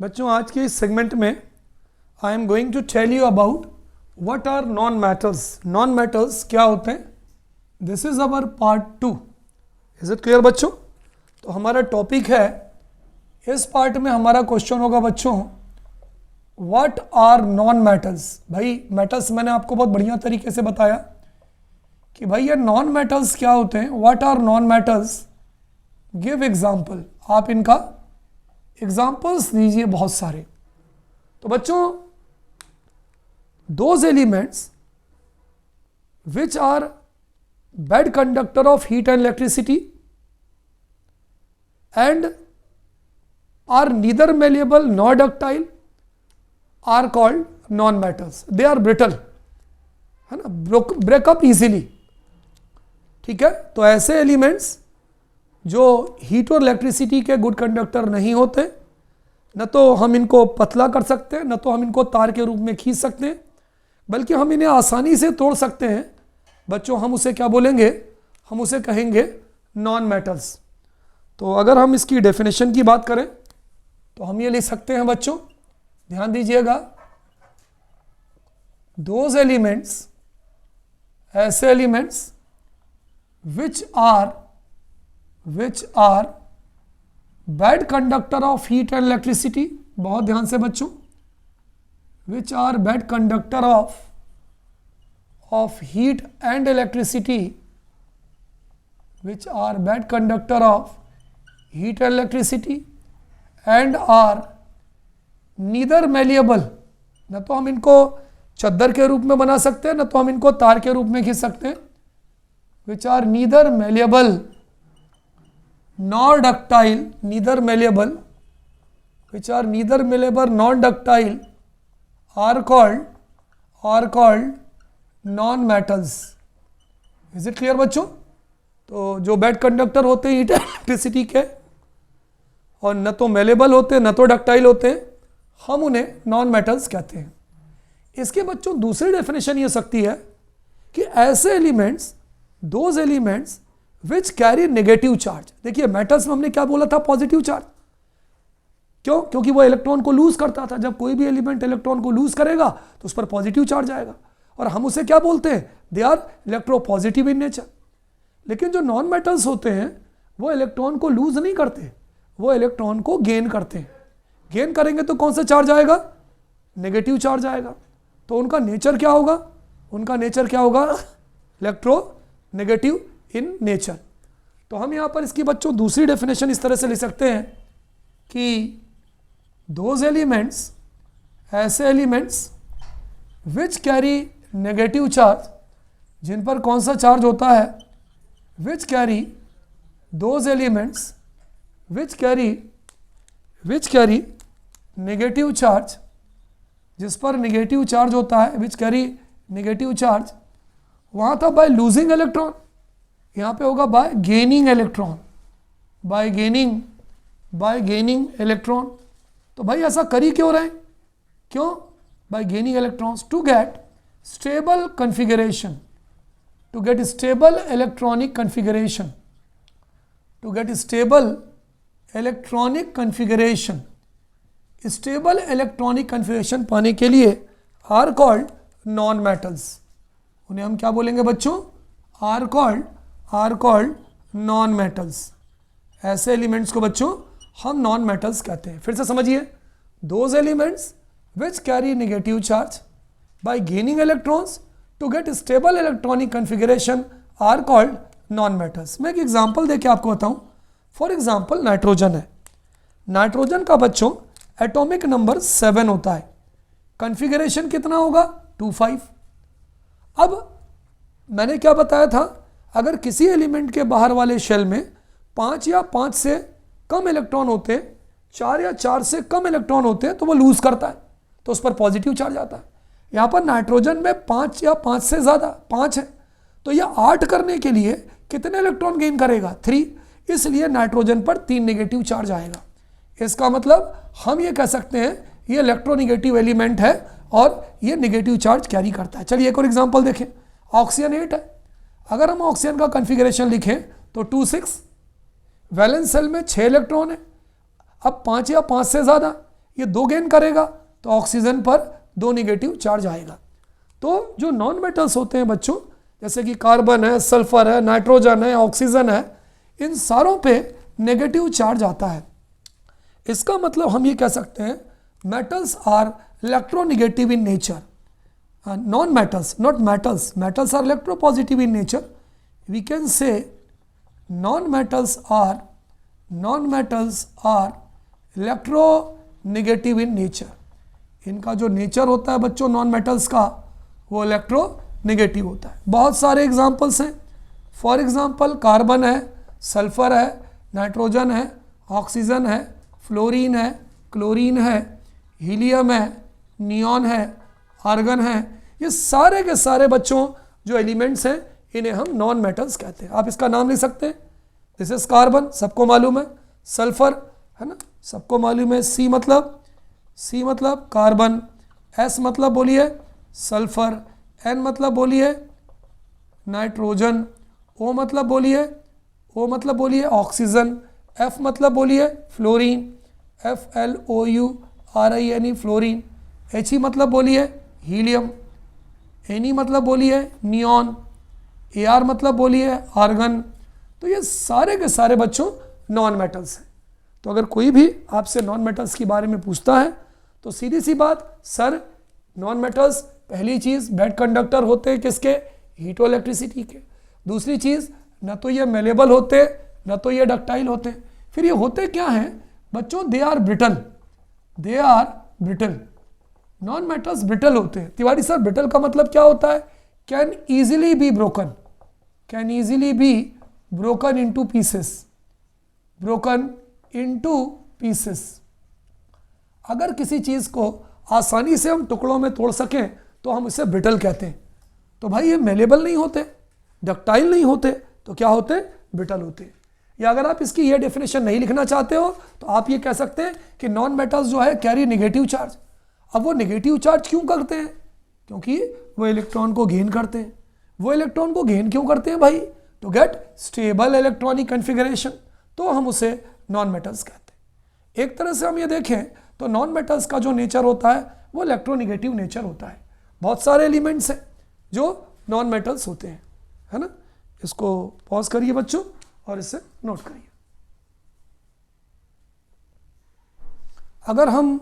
बच्चों आज के इस सेगमेंट में I am going to tell you about what are non metals. Non metals क्या होते हैं? This is our part 2। Is it clear बच्चों? तो हमारा टॉपिक है, इस पार्ट में हमारा क्वेश्चन होगा बच्चों, व्हाट आर नॉन मैटर्स। भाई मैटर्स मैंने आपको बहुत बढ़िया तरीके से बताया कि भाई ये नॉन मैटर्स क्या होते हैं। What are non metals, give example. आप इनका एग्जाम्पल्स दीजिए बहुत सारे। तो बच्चों, those elements which are bad conductor of heat and electricity and are neither malleable nor ductile are called non metals. They are brittle, है ना, ब्रेकअप इजीली। ठीक है, तो ऐसे एलिमेंट्स जो हीट और इलेक्ट्रिसिटी के गुड कंडक्टर नहीं होते, न तो हम इनको पतला कर सकते हैं, न तो हम इनको तार के रूप में खींच सकते हैं, बल्कि हम इन्हें आसानी से तोड़ सकते हैं। बच्चों हम उसे क्या बोलेंगे? हम उसे कहेंगे नॉन मेटल्स। तो अगर हम इसकी डेफिनेशन की बात करें तो हम ये लिख सकते हैं बच्चों, ध्यान दीजिएगा, दोज एलिमेंट्स, ऐसे elements which are bad conductor of heat and electricity, बहुत ध्यान से बच्चों, which are bad conductor of heat and electricity, which are bad conductor of heat and electricity and are neither malleable, न तो हम इनको चद्दर के रूप में बना सकते हैं, न तो हम इनको तार के रूप में खींच सकते हैं, which are neither malleable nor ductile, neither malleable, which are neither malleable nor ductile are called non metals. Is it clear बच्चों? तो जो बेड कंडक्टर होते हैं हीट इलेक्ट्रिसिटी के और न तो मेलेबल होते हैं न तो डक्टाइल होते हैं, हम उन्हें नॉन मेटल्स कहते हैं। इसके बच्चों दूसरी डेफिनेशन ये सकती है कि ऐसे elements, those elements which carry negative charge. देखिए मेटल्स में हमने क्या बोला था? Positive charge. क्यों? क्योंकि वो इलेक्ट्रॉन को लूज करता था। जब कोई भी एलिमेंट इलेक्ट्रॉन को लूज करेगा तो उस पर पॉजिटिव चार्ज आएगा, और हम उसे क्या बोलते हैं? They are electropositive in nature. लेकिन जो नॉन मेटल्स होते हैं वो इलेक्ट्रॉन को लूज नहीं करते, वो इलेक्ट्रॉन को गेन करते हैं। गेन करेंगे तो कौन सा चार्ज आएगा? नेगेटिव चार्ज आएगा। तो उनका नेचर क्या होगा? उनका नेचर क्या होगा? Electro negative in nature. तो हम यहाँ पर इसकी बच्चों दूसरी डेफिनेशन इस तरह से लिख सकते हैं कि दोज एलिमेंट्स, ऐसे elements which carry negative charge, जिन पर कौन सा चार्ज होता है? Which carry, those elements which carry negative charge, जिस पर नेगेटिव चार्ज होता है, विच कैरी नेगेटिव चार्ज, वहाँ था बाय लूजिंग इलेक्ट्रॉन, यहाँ पे होगा by gaining electron, by gaining electron. तो भाई ऐसा करी क्यों रहे? क्यों? By gaining electrons to get stable configuration, to get stable electronic configuration, to get stable electronic configuration. Stable electronic configuration पाने के लिए आर कॉल्ड नॉन मेटल्स। उन्हें हम क्या बोलेंगे बच्चों? Are called non metals. ऐसे एलिमेंट्स को बच्चों हम नॉन मेटल्स कहते हैं। फिर से समझिए, those elements which carry negative charge by gaining electrons to get stable electronic configuration are called non metals. मैं एक एग्जांपल देके आपको बताऊं। फॉर एग्जांपल नाइट्रोजन है। नाइट्रोजन का बच्चों एटॉमिक नंबर 7 होता है, कन्फिगरेशन कितना होगा? 2,5। अब मैंने क्या बताया था? अगर किसी एलिमेंट के बाहर वाले शेल में 5 या 5 से कम इलेक्ट्रॉन होते हैं, 4 या 4 से कम इलेक्ट्रॉन होते हैं, तो वो लूज करता है, तो उस पर पॉजिटिव चार्ज आता है। यहाँ पर नाइट्रोजन में 5 या 5 से ज़्यादा 5 है, तो यह 8 करने के लिए कितने इलेक्ट्रॉन गेन करेगा? 3। इसलिए नाइट्रोजन पर 3 नेगेटिव चार्ज आएगा। इसका मतलब हम ये कह सकते हैं ये इलेक्ट्रोनेगेटिव एलिमेंट है और ये नेगेटिव चार्ज कैरी करता है। चलिए एक और एग्जांपल देखें। ऑक्सीजन 8 है। अगर हम ऑक्सीजन का कन्फिगरेशन लिखें तो 2,6, वैलेंस सेल में 6 इलेक्ट्रॉन है। अब 5 या 5 से ज़्यादा, ये 2 गेन करेगा तो ऑक्सीजन पर 2 नेगेटिव चार्ज आएगा। तो जो नॉन मेटल्स होते हैं बच्चों, जैसे कि कार्बन है, सल्फर है, नाइट्रोजन है, ऑक्सीजन है, इन सारों पे नेगेटिव चार्ज आता है। इसका मतलब हम ये कह सकते हैं metals are electronegative in nature. Non metals, not metals, metals are electropositive in nature. We can say non metals are electronegative in nature. इनका जो नेचर होता है बच्चों नॉन मेटल्स का, वो इलेक्ट्रोनेगेटिव होता है। बहुत सारे एग्जांपल्स हैं। फॉर एग्जांपल कार्बन है, सल्फर है, नाइट्रोजन है, ऑक्सीजन है, फ्लोरीन है, क्लोरीन है, हीलियम है, नियॉन है, आर्गन है। ये सारे के सारे बच्चों जो एलिमेंट्स हैं इन्हें हम नॉन मेटल्स कहते हैं। आप इसका नाम लिख सकते हैं। दिस इज कार्बन, सबको मालूम है। सल्फर है ना, सबको मालूम है। सी मतलब कार्बन, एस मतलब बोलिए सल्फर, एन मतलब बोलिए नाइट्रोजन, ओ मतलब बोलिए ऑक्सीजन, एफ मतलब बोलिए फ्लोरीन, FLOURINE फ्लोरीन, He मतलब बोलिए हीलियम, Ne मतलब बोलिए नियॉन, Ar मतलब बोलिए आर्गन। तो ये सारे के सारे बच्चों नॉन मेटल्स हैं। तो अगर कोई भी आपसे नॉन मेटल्स के बारे में पूछता है तो सीधी सी बात, सर नॉन मेटल्स पहली चीज़ बेड कंडक्टर होते हैं किसके, हीट और इलेक्ट्रिसिटी के। दूसरी चीज़ न तो ये मेलेबल होते न तो ये डक्टाइल होते। फिर ये होते क्या हैं बच्चों, they are brittle. Non metals brittle होते हैं। तिवारी सर ब्रिटल का मतलब क्या होता है, can easily be broken into pieces. अगर किसी चीज़ को आसानी से हम टुकड़ों में तोड़ सकें तो हम इसे ब्रिटल कहते हैं। तो भाई ये मेलेबल नहीं होते, डक्टाइल नहीं होते, तो क्या होते, ब्रिटल होते। या अगर आप इसकी ये डेफिनेशन नहीं लिखना चाहते हो तो आप ये कह सकते हैं कि नॉन मेटल्स जो है कैरी नेगेटिव चार्ज। अब वो नेगेटिव चार्ज क्यों करते हैं, क्योंकि वो इलेक्ट्रॉन को गेन करते हैं। वो इलेक्ट्रॉन को गेन क्यों करते हैं भाई, to get stable electronic configuration, तो हम उसे नॉन मेटल्स कहते हैं। एक तरह से हम ये देखें तो नॉन मेटल्स का जो नेचर होता है वो इलेक्ट्रोनेगेटिव नेचर होता है। बहुत सारे एलिमेंट्स हैं जो नॉन मेटल्स होते हैं, है ना। इसको पॉज करिए बच्चों और इसे नोट करिए। अगर हम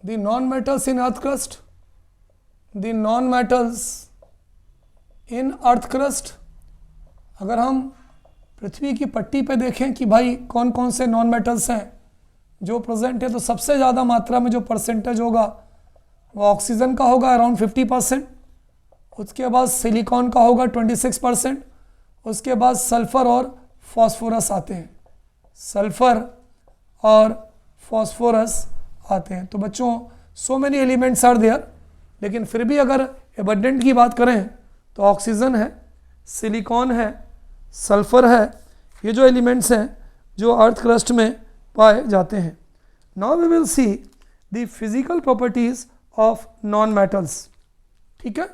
the non metals in earth crust, अगर हम पृथ्वी की पट्टी पे देखें कि भाई कौन कौन से नॉन मेटल्स हैं जो प्रेजेंट है, तो सबसे ज़्यादा मात्रा में जो परसेंटेज होगा वो ऑक्सीजन का होगा अराउंड 50%, उसके बाद सिलिकॉन का होगा 26%, उसके बाद सल्फर और फॉस्फोरस आते हैं, तो बच्चों so many elements are there. लेकिन फिर भी अगर एबंडेंट की बात करें तो ऑक्सीजन है, सिलिकॉन है, सल्फर है, ये जो एलिमेंट्स हैं जो अर्थ क्रस्ट में पाए जाते हैं। Now we will see the physical properties of non metals. ठीक है,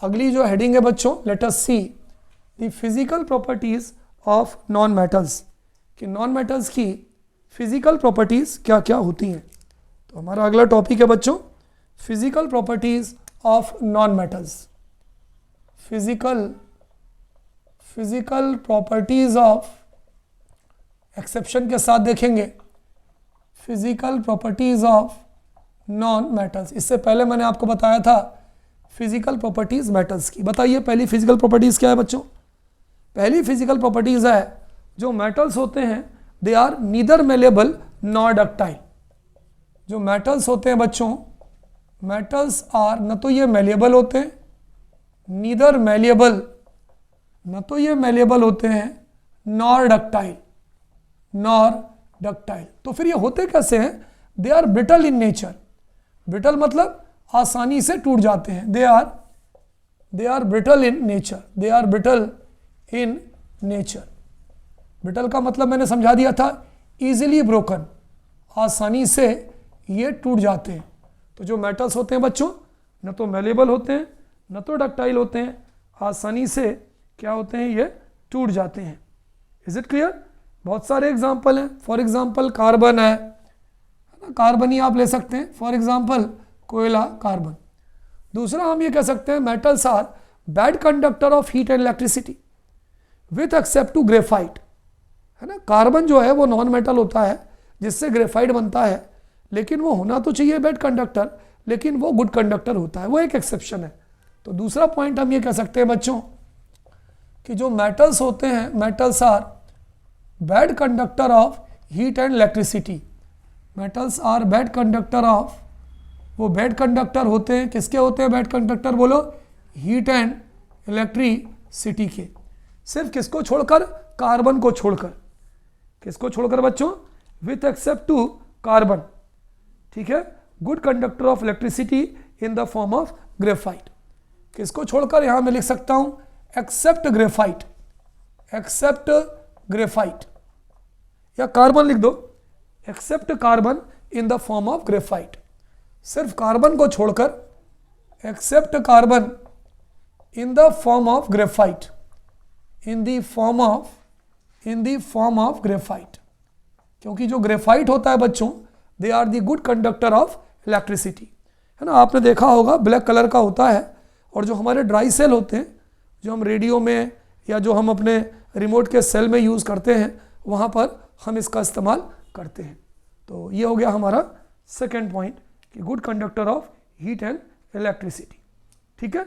अगली जो हेडिंग है बच्चों, let us see the physical properties of non metals, कि नॉन मेटल्स की फिजिकल प्रॉपर्टीज क्या क्या होती हैं। तो हमारा अगला टॉपिक है बच्चों physical properties of non metals. Physical properties of, exception के साथ देखेंगे, physical properties of non metals. इससे पहले मैंने आपको बताया था फिजिकल प्रॉपर्टीज मेटल्स की। बताइए पहली फिजिकल प्रॉपर्टीज क्या है बच्चों। पहली फिजिकल प्रॉपर्टीज है जो मेटल्स होते हैं they are neither malleable nor ductile. जो मेटल्स होते हैं बच्चों, मेटल्स आर, न तो ये मेलेबल होते हैं, नीदर मेलेबल, न तो ये मेलेबल होते हैं, नॉर डक्टाइल। तो फिर ये होते कैसे हैं, they are brittle in nature. Brittle मतलब आसानी से टूट जाते हैं। They are brittle in nature. Brittle का मतलब मैंने समझा दिया था, इजीली ब्रोकन, आसानी से ये टूट जाते हैं। तो जो मेटल्स होते हैं बच्चों, न तो मेलेबल होते हैं न तो डक्टाइल होते हैं, आसानी से क्या होते हैं, ये टूट जाते हैं। Is it clear. बहुत सारे एग्जाम्पल हैं। फॉर एग्जाम्पल कार्बन है, ना, कार्बन ही आप ले सकते हैं, फॉर एग्जांपल कोयला, कार्बन। दूसरा हम ये कह सकते हैं metals are bad conductor of heat and electricity with except to graphite, है ना। कार्बन जो है वो नॉन मेटल होता है जिससे ग्रेफाइट बनता है, लेकिन वो होना तो चाहिए बैड कंडक्टर, लेकिन वो गुड कंडक्टर होता है, वो एक एक्सेप्शन है। तो दूसरा पॉइंट हम ये कह सकते हैं बच्चों कि जो मेटल्स होते हैं, metals are bad conductor of heat and electricity. Metals are bad conductor of, वो बैड कंडक्टर होते हैं, किसके होते हैं बैड कंडक्टर बोलो, हीट एंड इलेक्ट्रिसिटी के। सिर्फ किसको छोड़कर, कार्बन को छोड़कर। किसको छोड़कर बच्चों, विथ एक्सेप्ट टू कार्बन, ठीक है। Good conductor of electricity in the form of graphite. किसको छोड़कर, यहां मैं लिख सकता हूं एक्सेप्ट ग्रेफाइट, एक्सेप्ट ग्रेफाइट, या कार्बन लिख दो, except carbon in the form of graphite. सिर्फ कार्बन को छोड़कर, except carbon in the form of graphite, in the form of graphite. क्योंकि जो ग्रेफाइट होता है बच्चों, they are the good conductor of electricity, है ना। आपने देखा होगा ब्लैक कलर का होता है, और जो हमारे ड्राई सेल होते हैं, जो हम रेडियो में या जो हम अपने रिमोट के सेल में यूज़ करते हैं, वहाँ पर हम इसका इस्तेमाल करते हैं। तो ये हो गया हमारा सेकेंड पॉइंट कि good conductor of heat and electricity, ठीक है।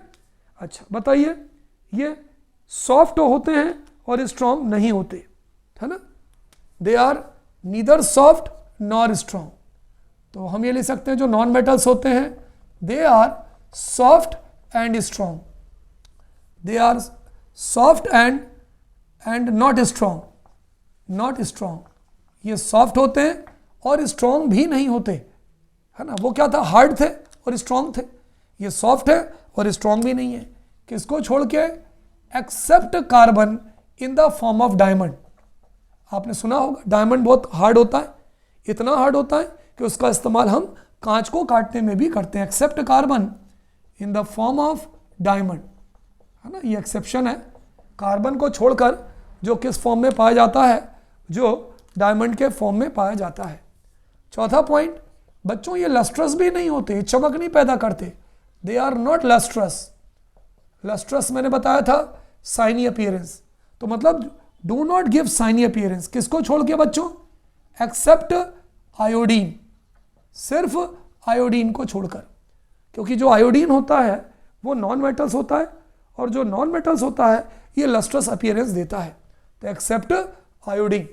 अच्छा बताइए, ये सॉफ्ट होते हैं और स्ट्रॉन्ग नहीं होते, है ना। They are neither soft nor strong. तो हम ये ले सकते हैं जो नॉन मेटल्स होते हैं, they are soft and strong, they are soft and not strong, not strong. ये सॉफ्ट होते हैं और स्ट्रॉन्ग भी नहीं होते, है ना। वो क्या था, हार्ड थे और स्ट्रॉन्ग थे, ये सॉफ्ट है और स्ट्रॉन्ग भी नहीं है। किसको छोड़ के, except carbon in the form of diamond. आपने सुना होगा डायमंड बहुत हार्ड होता है, इतना हार्ड होता है कि उसका इस्तेमाल हम कांच को काटने में भी करते हैं। Except carbon in the form of diamond, है ना, ये एक्सेप्शन है। कार्बन को छोड़कर जो किस फॉर्म में पाया जाता है, जो डायमंड के फॉर्म में पाया जाता है। चौथा पॉइंट बच्चों, ये लस्ट्रस भी नहीं होते, चमक नहीं पैदा करते, they are not lustrous. Lustrous मैंने बताया था साइनी अपीयरेंस, तो मतलब do not give shiny appearance. किसको छोड़ के बच्चों, एक्सेप्ट आयोडीन, सिर्फ आयोडीन को छोड़कर, क्योंकि जो आयोडीन होता है वो नॉन मेटल्स होता है, और जो नॉन मेटल्स होता है ये लस्ट्रस अपीयरेंस देता है, तो एक्सेप्ट आयोडीन।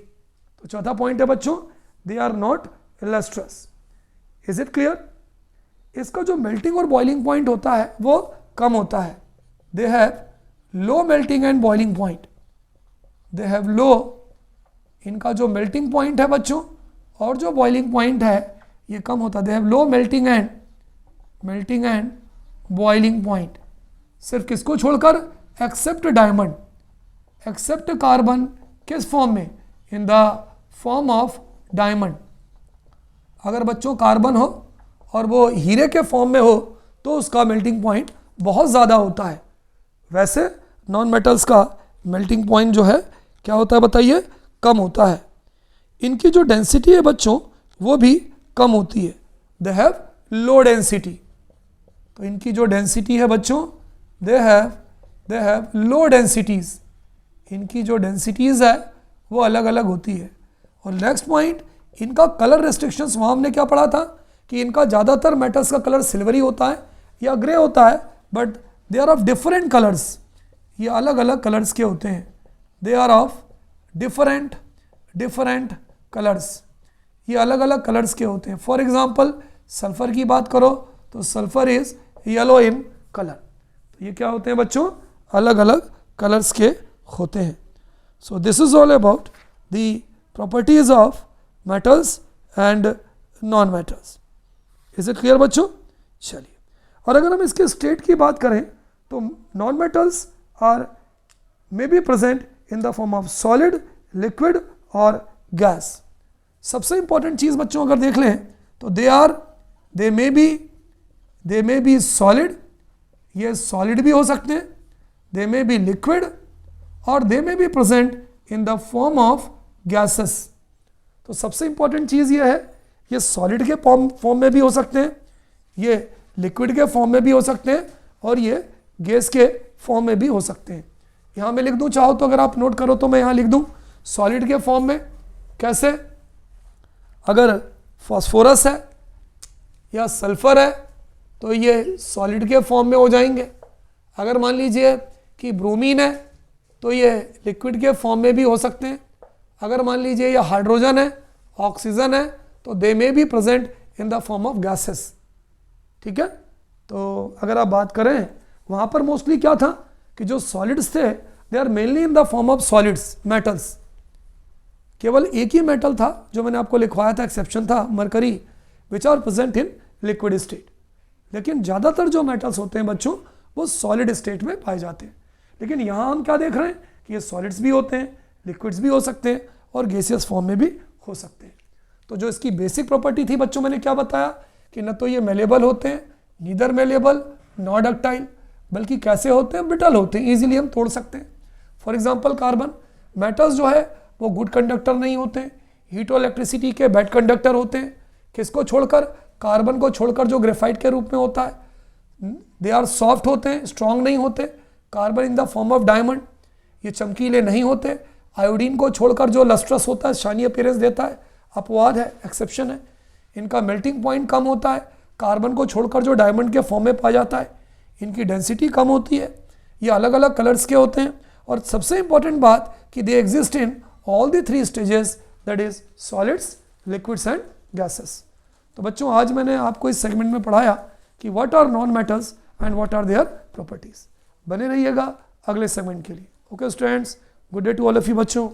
तो चौथा पॉइंट है बच्चों, they are not lustrous. Is it clear. इसका जो मेल्टिंग और बॉइलिंग पॉइंट होता है वो कम होता है, they have low melting and boiling point, they have low, इनका जो मेल्टिंग पॉइंट है बच्चों और जो बॉइलिंग पॉइंट है ये कम होता है, they have low melting and boiling point. सिर्फ किसको छोड़कर, एक्सेप्ट डायमंड, एक्सेप्ट कार्बन, किस फॉर्म में, इन द फॉर्म ऑफ डायमंड। अगर बच्चों कार्बन हो और वो हीरे के फॉर्म में हो तो उसका मेल्टिंग पॉइंट बहुत ज़्यादा होता है। वैसे नॉन मेटल्स का मेल्टिंग पॉइंट जो है क्या होता है बताइए, कम होता है। इनकी जो डेंसिटी है बच्चों वो भी कम होती है, दे हैव लो डेंसिटी। तो इनकी जो डेंसिटी है बच्चों, दे हैव लो डेंसिटीज, इनकी जो डेंसिटीज है वो अलग अलग होती है। और नेक्स्ट पॉइंट, इनका कलर रेस्ट्रिक्शंस, वहाँ हमने क्या पढ़ा था कि इनका ज़्यादातर मेटल्स का कलर सिल्वरी होता है या ग्रे होता है, but they are of different colours, ये अलग अलग कलर्स के होते हैं, they are of different colours, ये अलग अलग कलर्स के होते हैं। फॉर एग्जांपल सल्फर की बात करो तो sulphur is yellow in colour. तो ये क्या होते हैं बच्चों, अलग अलग कलर्स के होते हैं। So this is all about the properties of metals and non metals. Is it clear बच्चों। चलिए, और अगर हम इसके स्टेट की बात करें तो non metals are may be present in the form of solid, liquid और गैस। सबसे इंपॉर्टेंट चीज बच्चों अगर देख लें तो दे मे बी सॉलिड, ये सॉलिड भी हो सकते हैं, दे मे बी लिक्विड और they may be present in the form of gases. तो सबसे इंपॉर्टेंट चीज ये है ये सॉलिड के फॉर्म में भी हो सकते हैं, ये लिक्विड के फॉर्म में भी हो सकते हैं, और ये गैस के फॉर्म में भी हो सकते हैं। यहाँ मैं लिख दूँ चाहो तो, अगर आप नोट करो तो मैं यहाँ लिख दूँ सॉलिड के फॉर्म में। कैसे? अगर फास्फोरस है या सल्फर है तो ये सॉलिड के फॉर्म में हो जाएंगे। अगर मान लीजिए कि ब्रोमीन है तो ये लिक्विड के फॉर्म में भी हो सकते हैं। अगर मान लीजिए ये हाइड्रोजन है, ऑक्सीजन है, तो they may be present in the form of gases. ठीक है, तो अगर आप बात करें वहाँ पर मोस्टली क्या था कि जो सॉलिड्स थे they are mainly in the form of solids, metals. केवल एक ही मेटल था जो मैंने आपको लिखवाया था, एक्सेप्शन था, mercury, which are present in liquid state. लेकिन ज़्यादातर जो मेटल्स होते हैं बच्चों वो सॉलिड स्टेट में पाए जाते हैं। लेकिन यहाँ हम क्या देख रहे हैं कि ये सॉलिड्स भी होते हैं, लिक्विड्स भी हो सकते हैं, और गैसियस फॉर्म में भी हो सकते हैं। तो जो इसकी बेसिक प्रॉपर्टी थी बच्चों, मैंने क्या बताया कि न तो ये मेलेबल होते हैं, नीदर मेलेबल नॉट डक्टाइल, बल्कि कैसे होते हैं, ब्रिटल होते हैं, ईजिली हम तोड़ सकते हैं। फॉर एग्जाम्पल कार्बन, मेटल्स जो है वो गुड कंडक्टर नहीं होते हैं, हीट और इलेक्ट्रिसिटी के बैड कंडक्टर होते हैं। किसको छोड़कर? कार्बन को छोड़कर, जो ग्रेफाइट के रूप में होता है। दे आर सॉफ्ट होते हैं, स्ट्रॉन्ग नहीं होते। Carbon in the form of diamond, ये चमकीले नहीं होते। आयोडीन को छोड़कर जो लस्ट्रस होता है, शाइनी अपीयरेंस देता है, अपवाद है, एक्सेप्शन है। इनका मेल्टिंग पॉइंट कम होता है। कार्बन को छोड़कर जो डायमंड के फॉर्म में पाया जाता है, इनकी डेंसिटी कम होती है। ये अलग अलग कलर्स के होते हैं, और सबसे इंपॉर्टेंट बात कि they exist in all the 3 stages, that is solids, liquids and gases. तो बच्चों आज मैंने आपको इस सेगमेंट में पढ़ाया कि what are non metals and what are their properties. बने रहिएगा अगले सेगमेंट के लिए। Okay students, good day to all of you बच्चों।